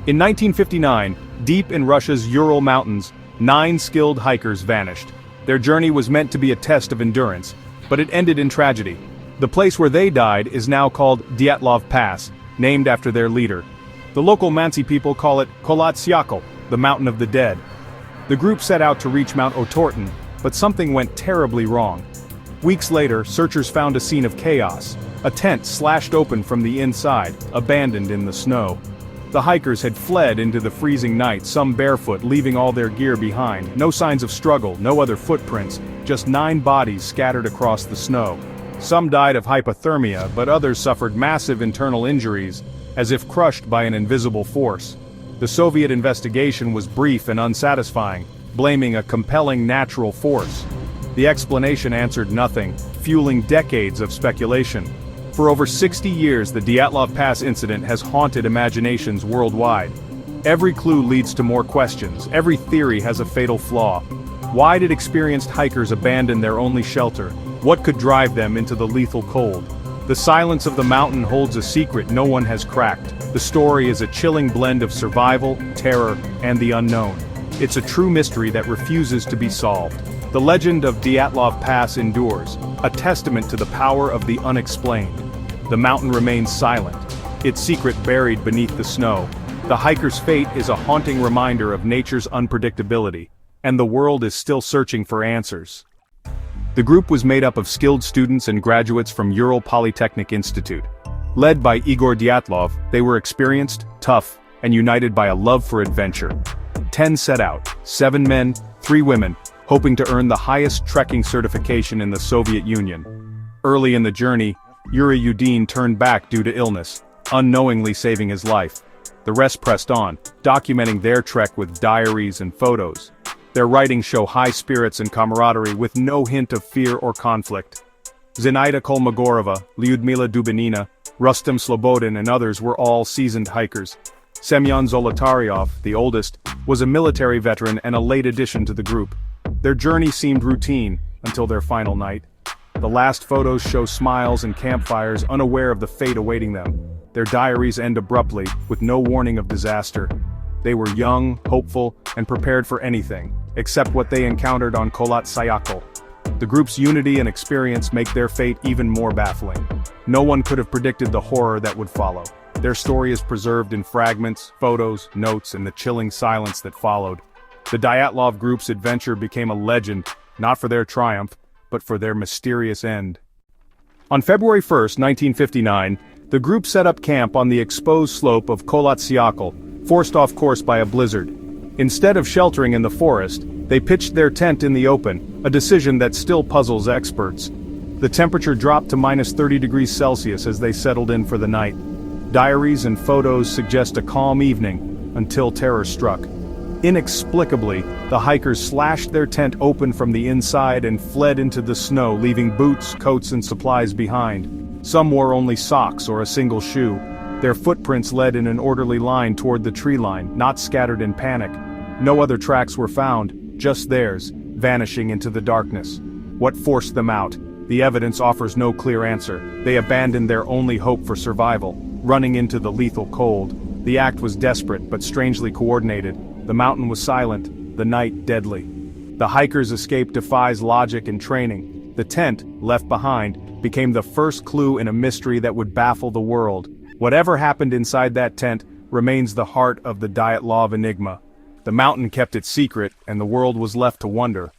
In 1959, deep in Russia's Ural Mountains, 9 skilled hikers vanished. Their journey was meant to be a test of endurance, but it ended in tragedy. The place where they died is now called Dyatlov Pass, named after their leader. The local Mansi people call it Kholat Syakhl, the Mountain of the Dead. The group set out to reach Mount Otorten, but something went terribly wrong. Weeks later, searchers found a scene of chaos, a tent slashed open from the inside, abandoned in the snow. The hikers had fled into the freezing night, some barefoot, leaving all their gear behind. No signs of struggle, no other footprints, just 9 bodies scattered across the snow. Some died of hypothermia, but others suffered massive internal injuries, as if crushed by an invisible force. The Soviet investigation was brief and unsatisfying, blaming a compelling natural force. The explanation answered nothing, fueling decades of speculation. For over 60 years, the Dyatlov Pass incident has haunted imaginations worldwide. Every clue leads to more questions, every theory has a fatal flaw. Why did experienced hikers abandon their only shelter? What could drive them into the lethal cold? The silence of the mountain holds a secret no one has cracked. The story is a chilling blend of survival, terror, and the unknown. It's a true mystery that refuses to be solved. The legend of Dyatlov Pass endures, a testament to the power of the unexplained. The mountain remains silent, its secret buried beneath the snow. The hiker's fate is a haunting reminder of nature's unpredictability, and the world is still searching for answers. The group was made up of skilled students and graduates from Ural Polytechnic Institute. Led by Igor Dyatlov, they were experienced, tough, and united by a love for adventure. 10 set out, 7 men, 3 women, hoping to earn the highest trekking certification in the Soviet Union. Early in the journey, Yuri Yudin turned back due to illness, unknowingly saving his life. The rest pressed on, documenting their trek with diaries and photos. Their writings show high spirits and camaraderie with no hint of fear or conflict. Zinaida Kolmogorova, Lyudmila Dubinina, Rustem Slobodin and others were all seasoned hikers. Semyon Zolotaryov, the oldest, was a military veteran and a late addition to the group. Their journey seemed routine, until their final night. The last photos show smiles and campfires, unaware of the fate awaiting them. Their diaries end abruptly, with no warning of disaster. They were young, hopeful, and prepared for anything, except what they encountered on Kholat Syakhl. The group's unity and experience make their fate even more baffling. No one could have predicted the horror that would follow. Their story is preserved in fragments, photos, notes, and the chilling silence that followed. The Dyatlov group's adventure became a legend, not for their triumph, but for their mysterious end. On February 1, 1959, the group set up camp on the exposed slope of Kholat Syakhl, forced off course by a blizzard. Instead of sheltering in the forest, they pitched their tent in the open, a decision that still puzzles experts. The temperature dropped to -30°C as they settled in for the night. Diaries and photos suggest a calm evening, until terror struck. Inexplicably, the hikers slashed their tent open from the inside and fled into the snow, leaving boots, coats and supplies behind. Some wore only socks or a single shoe. Their footprints led in an orderly line toward the tree line, not scattered in panic. No other tracks were found, just theirs, vanishing into the darkness. What forced them out? The evidence offers no clear answer. They abandoned their only hope for survival, running into the lethal cold. The act was desperate but strangely coordinated. The mountain was silent, the night deadly. The hikers' escape defies logic and training. The tent, left behind, became the first clue in a mystery that would baffle the world. Whatever happened inside that tent remains the heart of the Dyatlov enigma. The mountain kept its secret, and the world was left to wonder.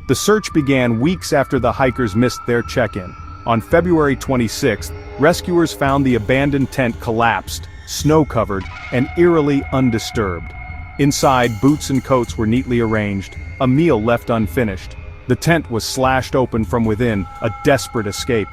The search began weeks after the hikers missed their check-in. On February 26, rescuers found the abandoned tent collapsed, snow-covered, and eerily undisturbed. Inside, boots and coats were neatly arranged, a meal left unfinished. The tent was slashed open from within, a desperate escape.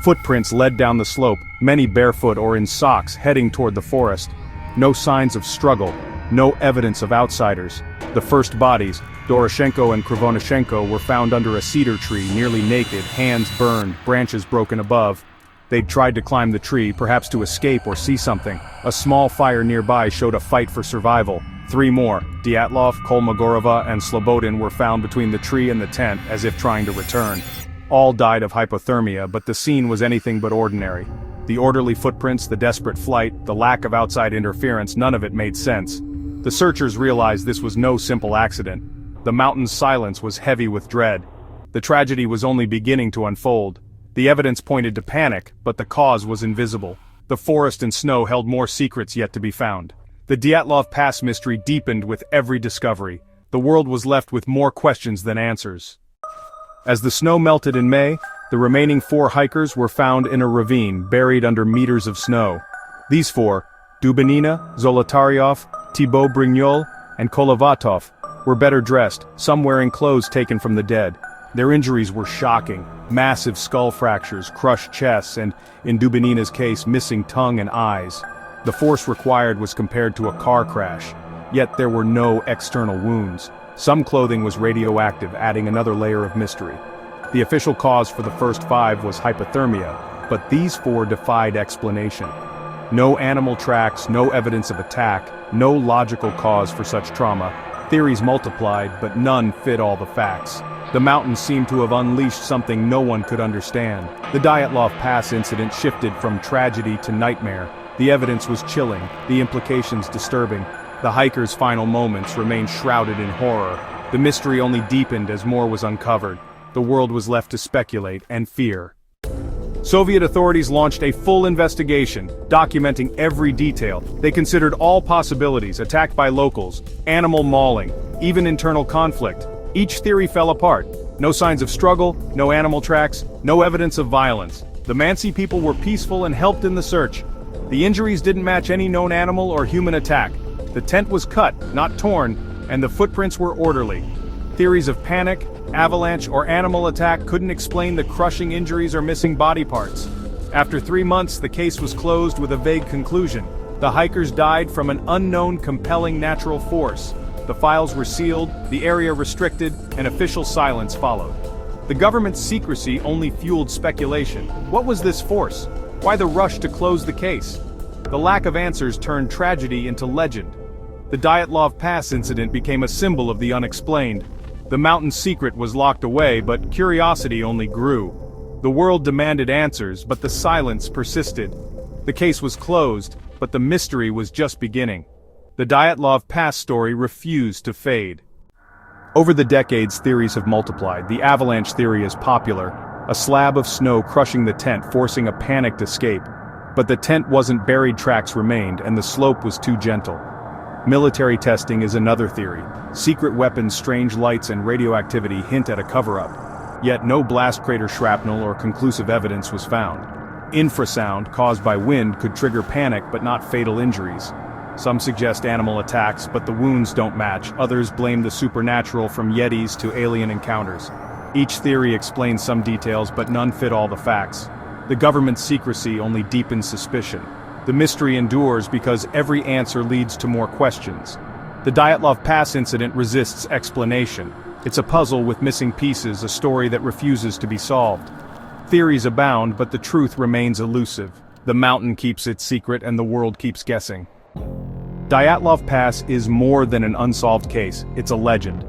Footprints led down the slope, many barefoot or in socks heading toward the forest. No signs of struggle, no evidence of outsiders. The first bodies, Doroshenko and Krivonashenko, were found under a cedar tree, nearly naked, hands burned, branches broken above. They'd tried to climb the tree, perhaps to escape or see something. A small fire nearby showed a fight for survival. 3 more, Dyatlov, Kolmogorova, and Slobodin, were found between the tree and the tent, as if trying to return. All died of hypothermia, but the scene was anything but ordinary. The orderly footprints, the desperate flight, the lack of outside interference, none of it made sense. The searchers realized this was no simple accident. The mountain's silence was heavy with dread. The tragedy was only beginning to unfold. The evidence pointed to panic, but the cause was invisible. The forest and snow held more secrets yet to be found. The Dyatlov Pass mystery deepened with every discovery. The world was left with more questions than answers. As the snow melted in May, the remaining 4 hikers were found in a ravine buried under meters of snow. These 4, Dubinina, Zolotaryov, Thibaut Brignol, and Kolovatov, were better dressed, some wearing clothes taken from the dead. Their injuries were shocking: massive skull fractures, crushed chests, and, in Dubinina's case, missing tongue and eyes. The force required was compared to a car crash, yet there were no external wounds. Some clothing was radioactive, adding another layer of mystery. The official cause for the first 5 was hypothermia, but these 4 defied explanation. No animal tracks, no evidence of attack, no logical cause for such trauma. Theories multiplied, but none fit all the facts. The mountain seemed to have unleashed something no one could understand. The Dyatlov Pass incident shifted from tragedy to nightmare. The evidence was chilling, the implications disturbing. The hikers' final moments remained shrouded in horror. The mystery only deepened as more was uncovered. The world was left to speculate and fear. Soviet authorities launched a full investigation, documenting every detail. They considered all possibilities: attack by locals, animal mauling, even internal conflict. Each theory fell apart. No signs of struggle, no animal tracks, no evidence of violence. The Mansi people were peaceful and helped in the search. The injuries didn't match any known animal or human attack. The tent was cut, not torn, and the footprints were orderly. Theories of panic, avalanche, or animal attack couldn't explain the crushing injuries or missing body parts. After 3 months, the case was closed with a vague conclusion. The hikers died from an unknown compelling natural force. The files were sealed, the area restricted, and official silence followed. The government's secrecy only fueled speculation. What was this force? Why the rush to close the case? The lack of answers turned tragedy into legend. The Dyatlov Pass incident became a symbol of the unexplained. The mountain's secret was locked away, but curiosity only grew. The world demanded answers, but the silence persisted. The case was closed, but the mystery was just beginning. The Dyatlov Pass story refused to fade. Over the decades, theories have multiplied. The avalanche theory is popular: a slab of snow crushing the tent, forcing a panicked escape. But the tent wasn't buried, tracks remained, and the slope was too gentle. Military testing is another theory. Secret weapons, strange lights, and radioactivity hint at a cover-up. Yet no blast crater shrapnel or conclusive evidence was found. Infrasound, caused by wind, could trigger panic but not fatal injuries. Some suggest animal attacks, but the wounds don't match. Others blame the supernatural, from yetis to alien encounters. Each theory explains some details, but none fit all the facts. The government's secrecy only deepens suspicion. The mystery endures because every answer leads to more questions. The Dyatlov Pass incident resists explanation. It's a puzzle with missing pieces, a story that refuses to be solved. Theories abound, but the truth remains elusive. The mountain keeps its secret and the world keeps guessing. Dyatlov Pass is more than an unsolved case, it's a legend.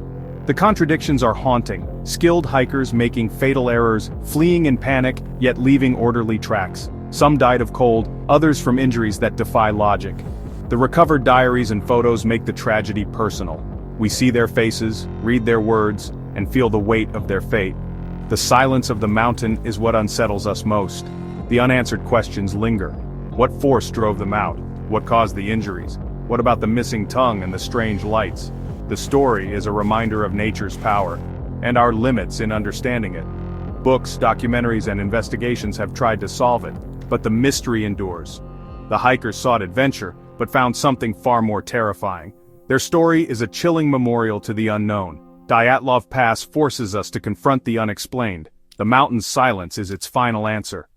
The contradictions are haunting: skilled hikers making fatal errors, fleeing in panic, yet leaving orderly tracks. Some died of cold, others from injuries that defy logic. The recovered diaries and photos make the tragedy personal. We see their faces, read their words, and feel the weight of their fate. The silence of the mountain is what unsettles us most. The unanswered questions linger. What force drove them out? What caused the injuries? What about the missing tongue and the strange lights? The story is a reminder of nature's power, and our limits in understanding it. Books, documentaries, and investigations have tried to solve it, but the mystery endures. The hikers sought adventure, but found something far more terrifying. Their story is a chilling memorial to the unknown. Dyatlov Pass forces us to confront the unexplained. The mountain's silence is its final answer.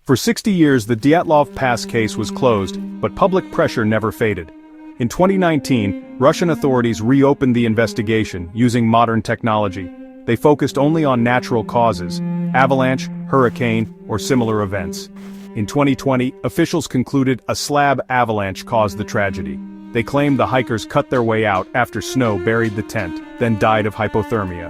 For 60 years, the Dyatlov Pass case was closed, but public pressure never faded. In 2019, Russian authorities reopened the investigation using modern technology. They focused only on natural causes: avalanche, hurricane, or similar events. In 2020, officials concluded a slab avalanche caused the tragedy. They claimed the hikers cut their way out after snow buried the tent, then died of hypothermia.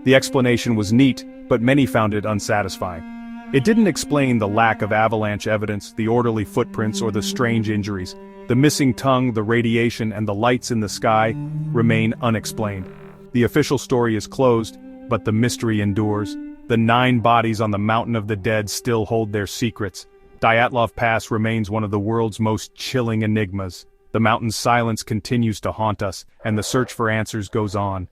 The explanation was neat, but many found it unsatisfying. It didn't explain the lack of avalanche evidence, the orderly footprints, or the strange injuries. The missing tongue, the radiation, and the lights in the sky remain unexplained. The official story is closed, but the mystery endures. The 9 bodies on the Mountain of the Dead still hold their secrets. Dyatlov Pass remains one of the world's most chilling enigmas. The mountain's silence continues to haunt us, and the search for answers goes on.